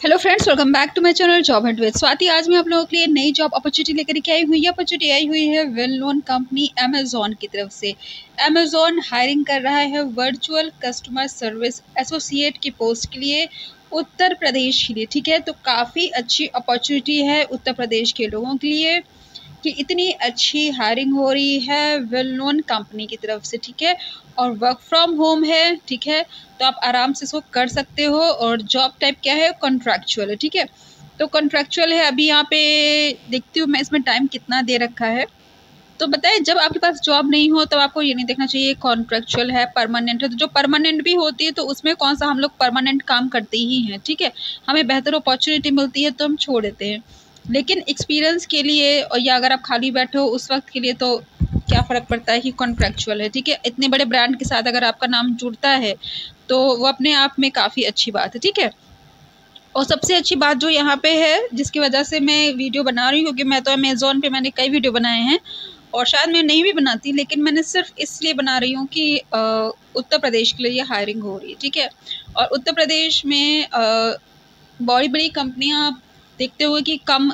Hello friends, welcome back to my channel job hunt with Swati. आज मैं आप लोगों के लिए नई जॉब अपॉर्चुनिटी लेकर के आई हुई है। अपॉर्चुनिटी आई हुई है वेल नोन कंपनी अमेजोन की तरफ से। अमेजोन हायरिंग कर रहा है वर्चुअल कस्टमर सर्विस एसोसिएट की पोस्ट के लिए उत्तर प्रदेश के लिए। ठीक है, तो काफ़ी अच्छी अपॉर्चुनिटी है उत्तर प्रदेश के लोगों के लिए कि इतनी अच्छी हायरिंग हो रही है वेल नोन कंपनी की तरफ से। ठीक है, और वर्क फ्रॉम होम है। ठीक है, तो आप आराम से इसको कर सकते हो। और जॉब टाइप क्या है, कॉन्ट्रैक्चुअल है। ठीक है, तो कॉन्ट्रैक्चुअल है। अभी यहाँ पे देखती हूँ मैं इसमें टाइम कितना दे रखा है। तो बताए, जब आपके पास जॉब नहीं हो तब आपको ये नहीं देखना चाहिए कॉन्ट्रैक्चुअल है परमानेंट है। तो जो परमानेंट भी होती है तो उसमें कौन सा हम लोग परमानेंट काम करते ही हैं। ठीक है, हमें बेहतर अपॉर्चुनिटी मिलती है तो हम छोड़ देते हैं, लेकिन एक्सपीरियंस के लिए और या अगर आप खाली बैठे हो उस वक्त के लिए तो क्या फ़र्क पड़ता है कि कॉन्ट्रैक्चुअल है। ठीक है, इतने बड़े ब्रांड के साथ अगर आपका नाम जुड़ता है तो वो अपने आप में काफ़ी अच्छी बात है। ठीक है, और सबसे अच्छी बात जो यहाँ पे है जिसकी वजह से मैं वीडियो बना रही हूँ, क्योंकि मैं तो अमेज़ॉन पे मैंने कई वीडियो बनाए हैं और शायद मैं नहीं भी बनाती, लेकिन मैंने सिर्फ इसलिए बना रही हूँ कि उत्तर प्रदेश के लिए ये हायरिंग हो रही है। ठीक है, और उत्तर प्रदेश में बड़ी बड़ी कंपनियाँ देखते हुए कि कम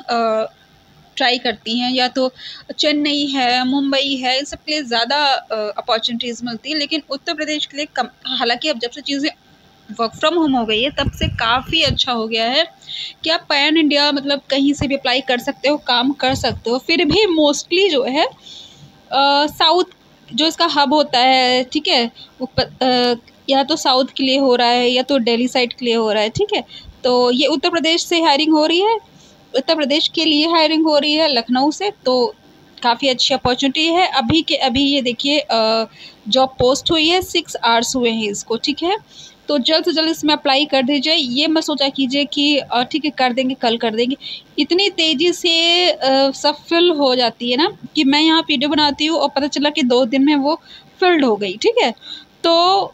ट्राई करती हैं, या तो चेन्नई है, मुंबई है, इन सब के लिए ज़्यादा अपॉर्चुनिटीज़ मिलती है, लेकिन उत्तर प्रदेश के लिए कम। हालांकि अब जब से चीज़ें वर्क फ्रॉम होम हो गई है तब से काफ़ी अच्छा हो गया है कि आप पैन इंडिया मतलब कहीं से भी अप्लाई कर सकते हो, काम कर सकते हो। फिर भी मोस्टली जो है साउथ जो इसका हब होता है, ठीक है, या तो साउथ के लिए हो रहा है या तो दिल्ली साइड के लिए हो रहा है। ठीक है, तो ये उत्तर प्रदेश से हायरिंग हो रही है, उत्तर प्रदेश के लिए हायरिंग हो रही है लखनऊ से। तो काफ़ी अच्छी अपॉर्चुनिटी है। अभी के अभी ये देखिए जॉब पोस्ट हुई है, 6 आवर्स हुए हैं इसको। ठीक है, तो जल्द से जल्द इसमें अप्लाई कर दीजिए। ये मत सोचा कीजिए कि ठीक है कर देंगे, कल कर देंगे। इतनी तेज़ी से सब फिल हो जाती है ना कि मैं यहाँ वीडियो बनाती हूँ और पता चला कि 2 दिन में वो फिल्ड हो गई। ठीक है, तो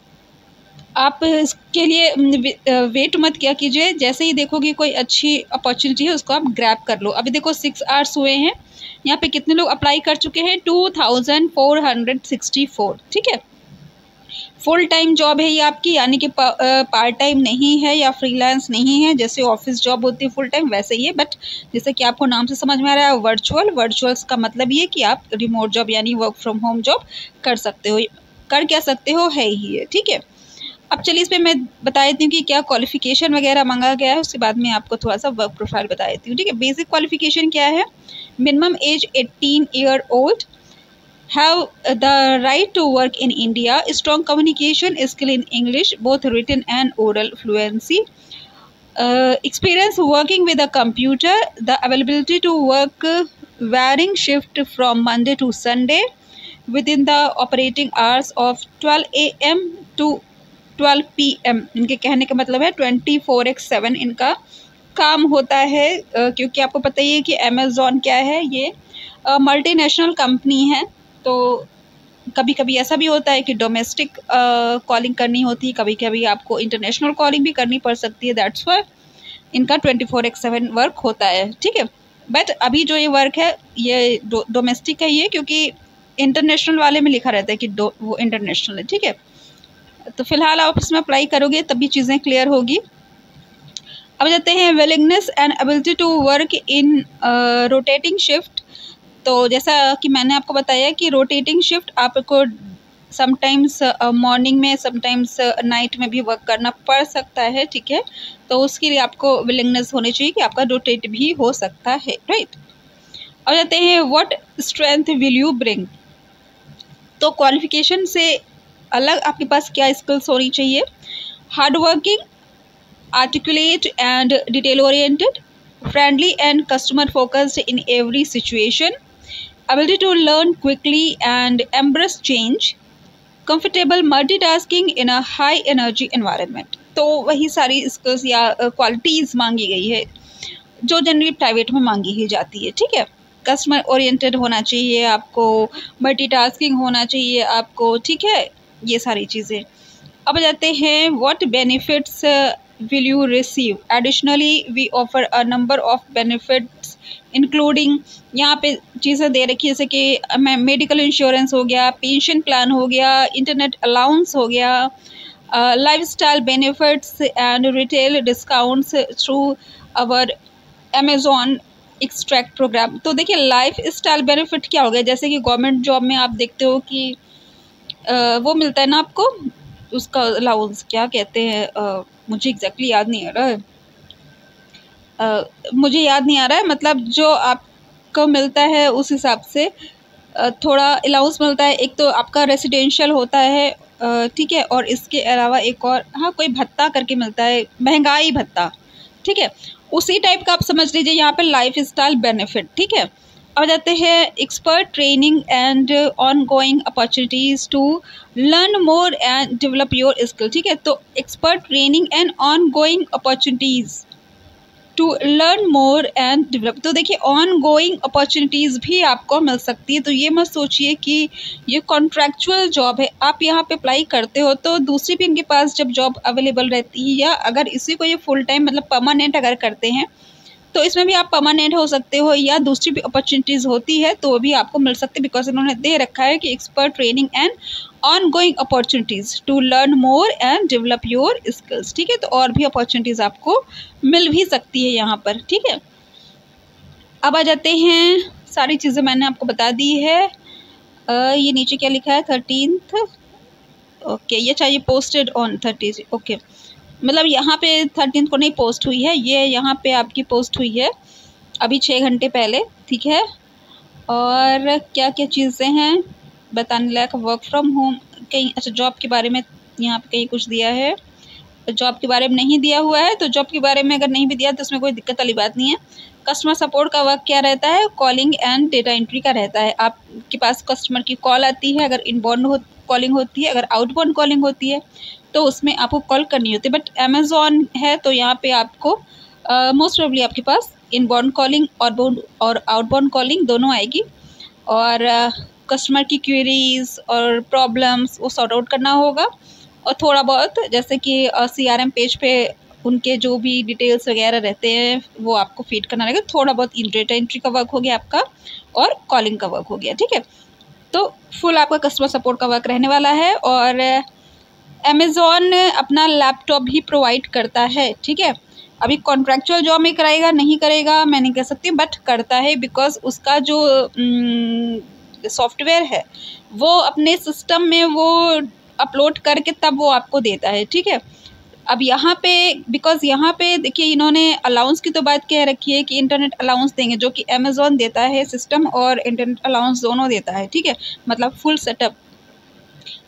आप इसके लिए वेट मत किया कीजिए। जैसे ही देखोगे कोई अच्छी अपॉर्चुनिटी है उसको आप ग्रैब कर लो। अभी देखो 6 आवर्स हुए हैं, यहाँ पे कितने लोग अप्लाई कर चुके हैं, 2464। ठीक है, फुल टाइम जॉब है ये आपकी, यानी कि पार्ट टाइम नहीं है या फ्रीलांस नहीं है। जैसे ऑफिस जॉब होती है फुल टाइम वैसे ही है, बट जैसे कि आपको नाम से समझ में आ रहा है वर्चुअल्स का मतलब ये कि आप रिमोट जॉब यानी वर्क फ्रॉम होम जॉब कर सकते हो। कर क्या सकते हो है ही है। ठीक है, अब चलिए इस पर मैं बता देती हूँ कि क्या क्वालिफिकेशन वगैरह मांगा गया है, उसके बाद में आपको थोड़ा सा वर्क प्रोफाइल बता देती हूँ। ठीक है, बेसिक क्वालिफिकेशन क्या है, minimum age 18 year old, have the right to work in India, strong communication skill in English, both written and oral fluency, experience working with a computer, the availability to work varying shift from Monday to Sunday within the operating hours of 12 AM to 12 PM। इनके कहने का मतलब है 24/7 इनका काम होता है। क्योंकि आपको पता ही है कि अमेज़ॉन क्या है, ये मल्टीनेशनल कंपनी है। तो कभी कभी ऐसा भी होता है कि डोमेस्टिक कॉलिंग करनी होती है, कभी कभी आपको इंटरनेशनल कॉलिंग भी करनी पड़ सकती है। दैट्स वाई इनका 24/7 वर्क होता है। ठीक है, बट अभी जो ये वर्क है ये डोमेस्टिक है ये, क्योंकि इंटरनेशनल वाले में लिखा रहता है कि वो इंटरनेशनल है। ठीक है, तो फिलहाल आप इसमें अप्लाई करोगे तभी चीज़ें क्लियर होगी। अब जाते हैं willingness and ability to work in rotating shift. तो जैसा कि मैंने आपको बताया कि रोटेटिंग शिफ्ट आपको समटाइम्स मॉर्निंग में समटाइम्स नाइट में भी वर्क करना पड़ सकता है। ठीक है, तो उसके लिए आपको विलिंगनेस होनी चाहिए कि आपका रोटेट भी हो सकता है, राइट। और जाते हैं what strength will you bring. तो क्वालिफिकेशन से अलग आपके पास क्या स्किल्स होनी चाहिए, hard working, articulate and detail oriented, friendly and customer focused in every situation, ability to learn quickly and embrace change, comfortable multitasking in a high energy environment। तो वही सारी स्किल्स या क्वालिटीज़ मांगी गई है जो जनरली प्राइवेट में मांगी ही जाती है। ठीक है, कस्टमर ओरिएंटेड होना चाहिए आपको, मल्टीटास्किंग होना चाहिए आपको। ठीक है, ये सारी चीज़ें। अब जाते हैं what benefits will you receive additionally, we offer a number of benefits including, यहाँ पे चीज़ें दे रखी है जैसे कि मेडिकल इंश्योरेंस हो गया, पेंशन प्लान हो गया, इंटरनेट अलाउंस हो गया, lifestyle benefits and retail discounts through our Amazon extract program. तो देखिए लाइफ स्टाइल बेनिफिट क्या हो गया, जैसे कि गवर्नमेंट जॉब में आप देखते हो कि वो मिलता है ना आपको, उसका अलाउंस क्या कहते हैं, मुझे एग्जैक्टली याद नहीं आ रहा है, मुझे याद नहीं आ रहा है, मतलब जो आपको मिलता है उस हिसाब से थोड़ा अलाउंस मिलता है। एक तो आपका रेसिडेंशियल होता है, ठीक है, और इसके अलावा एक और हाँ कोई भत्ता करके मिलता है, महंगाई भत्ता, ठीक है, उसी टाइप का आप समझ लीजिए यहाँ पे लाइफ स्टाइल बेनिफिट, ठीक है। अब जाते हैं expert training and ongoing opportunities to learn more and develop your skill, ठीक है। तो expert training and ongoing opportunities to learn more and develop, तो देखिए ऑन गोइंग अपॉर्चुनिटीज़ भी आपको मिल सकती है। तो ये मत सोचिए कि ये कॉन्ट्रैक्चुअल जॉब है, आप यहाँ पे अप्लाई करते हो तो दूसरी भी इनके पास जब जॉब अवेलेबल रहती है, या अगर इसी को ये फुल टाइम मतलब परमानेंट अगर करते हैं तो इसमें भी आप परमानेंट हो सकते हो, या दूसरी भी अपॉर्चुनिटीज़ होती है तो भी आपको मिल सकती है, बिकॉज इन्होंने दे रखा है कि expert training and ongoing opportunities to learn more and develop your skills, ठीक है। तो और भी अपॉर्चुनिटीज़ आपको मिल भी सकती है यहाँ पर, ठीक है। अब आ जाते हैं, सारी चीज़ें मैंने आपको बता दी है। ये नीचे क्या लिखा है 13th, ओके, ये चाहिए पोस्टेड ऑन 30, ओके, मतलब यहाँ पे 13th को नहीं पोस्ट हुई है, ये यहाँ पे आपकी पोस्ट हुई है अभी 6 घंटे पहले, ठीक है। और क्या क्या चीज़ें हैं बताने लायक, वर्क फ्रॉम होम कहीं, अच्छा जॉब के बारे में यहाँ पे कहीं कुछ दिया है, जॉब के बारे में नहीं दिया हुआ है, तो जॉब के बारे में अगर नहीं भी दिया तो उसमें कोई दिक्कत वाली बात नहीं है। कस्टमर सपोर्ट का वर्क क्या रहता है, कॉलिंग एंड डेटा एंट्री का रहता है। आपके पास कस्टमर की कॉल आती है, अगर इनबाउंड कॉलिंग होती है, अगर आउटबाउंड कॉलिंग होती है तो उसमें आपको कॉल करनी होती है। बट अमेज़ॉन है तो यहाँ पे आपको मोस्ट प्रोबेबली आपके पास इनबाउंड कॉलिंग और आउटबाउंड कॉलिंग दोनों आएगी, और कस्टमर की क्वेरीज और प्रॉब्लम्स वो सॉर्ट आउट करना होगा, और थोड़ा बहुत जैसे कि CRM पेज पे उनके जो भी डिटेल्स वगैरह रहते हैं वो आपको फीड करना रहेगा। थोड़ा बहुत डेटा एंट्री का वर्क हो गया आपका, और कॉलिंग का वर्क हो गया, ठीक है। तो फुल आपका कस्टमर सपोर्ट का वर्क रहने वाला है, और अमेज़ॉन अपना लैपटॉप भी प्रोवाइड करता है, ठीक है। अभी कॉन्ट्रैक्चुअल जॉब में कराएगा नहीं करेगा मैं नहीं कह सकती, बट करता है, बिकॉज उसका जो सॉफ्टवेयर है वो अपने सिस्टम में वो अपलोड करके तब वो आपको देता है, ठीक है। अब यहाँ पे बिकॉज यहाँ पे देखिए इन्होंने अलाउंस की तो बात कह रखी है कि इंटरनेट अलाउंस देंगे, जो कि अमेज़ॉन देता है, सिस्टम और इंटरनेट अलाउंस दोनों देता है, ठीक है, मतलब फुल सेटअप।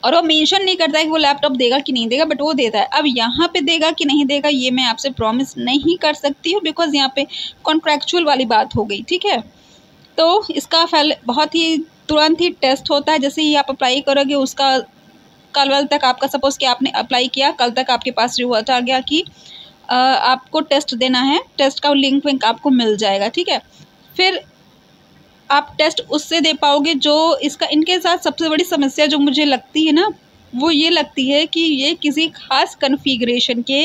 और वो मेंशन नहीं करता है कि वो लैपटॉप देगा कि नहीं देगा, बट वो देता है। अब यहाँ पे देगा कि नहीं देगा ये मैं आपसे प्रॉमिस नहीं कर सकती हूँ, बिकॉज यहाँ पे कॉन्ट्रैक्चुअल वाली बात हो गई, ठीक है। तो इसका बहुत ही तुरंत ही टेस्ट होता है, जैसे ही आप अप्लाई करोगे उसका कल तक आपका सपोज कि आपने अप्लाई किया, कल तक आपके पास रिजल्ट आ गया कि आपको टेस्ट देना है, टेस्ट का लिंक विंक आपको मिल जाएगा, ठीक है। फिर आप टेस्ट उससे दे पाओगे जो इसका इनके साथ सबसे बड़ी समस्या जो मुझे लगती है ना, वो ये लगती है कि ये किसी खास कॉन्फ़िगरेशन के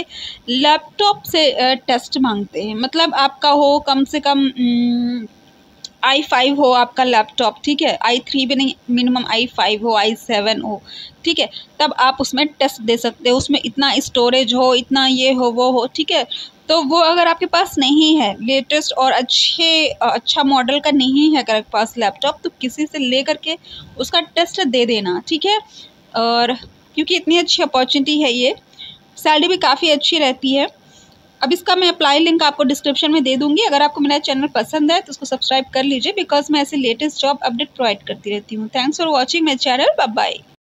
लैपटॉप से टेस्ट मांगते हैं। मतलब आपका हो कम से कम i5 हो आपका लैपटॉप, ठीक है, i3 भी नहीं, मिनिमम i5 हो, i7 हो, ठीक है, तब आप उसमें टेस्ट दे सकते हो, उसमें इतना स्टोरेज हो, इतना ये हो वो हो, ठीक है। तो वो अगर आपके पास नहीं है, लेटेस्ट और अच्छा मॉडल का नहीं है अगर आपके पास लैपटॉप, तो किसी से ले करके उसका टेस्ट दे देना, ठीक है। और क्योंकि इतनी अच्छी अपॉर्चुनिटी है, ये सैलरी भी काफ़ी अच्छी रहती है। अब इसका मैं अप्लाई लिंक आपको डिस्क्रिप्शन में दे दूंगी। अगर आपको मेरा चैनल पसंद है तो उसको सब्सक्राइब कर लीजिए, बिकॉज मैं ऐसे लेटेस्ट जॉब अपडेट प्रोवाइड करती रहती हूँ। Thanks for watching my channel, bye bye.